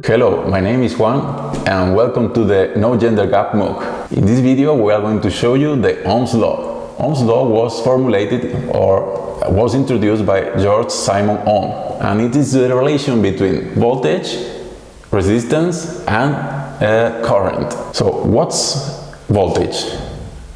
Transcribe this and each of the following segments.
Hello, my name is Juan and welcome to the No Gender Gap MOOC. In this video we are going to show you the Ohm's law. Ohm's law was formulated or was introduced by George Simon Ohm, and it is the relation between voltage, resistance and current. So what's voltage?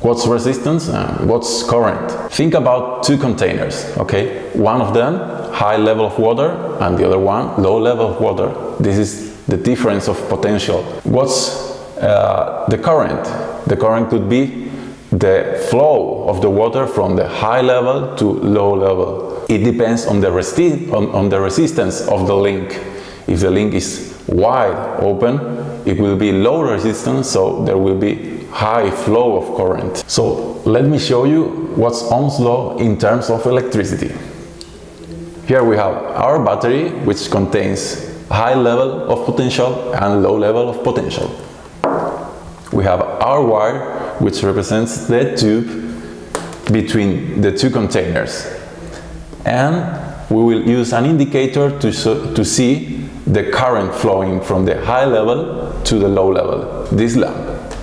What's resistance and what's current? Think about two containers, okay? One of them high level of water and the other one low level of water. This is the difference of potential. What's the current? The current could be the flow of the water from the high level to low level. It depends on the resistance of the link. If the link is wide open, it will be low resistance, so there will be high flow of current. So let me show you what's Ohm's law in terms of electricity. Here we have our battery, which contains high level of potential and low level of potential. We have our wire, which represents the tube between the two containers. And we will use an indicator to see the current flowing from the high level to the low level, this lamp.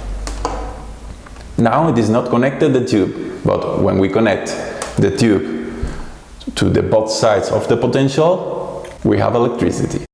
Now it is not connected the tube, but when we connect the tube to the both sides of the potential, we have electricity.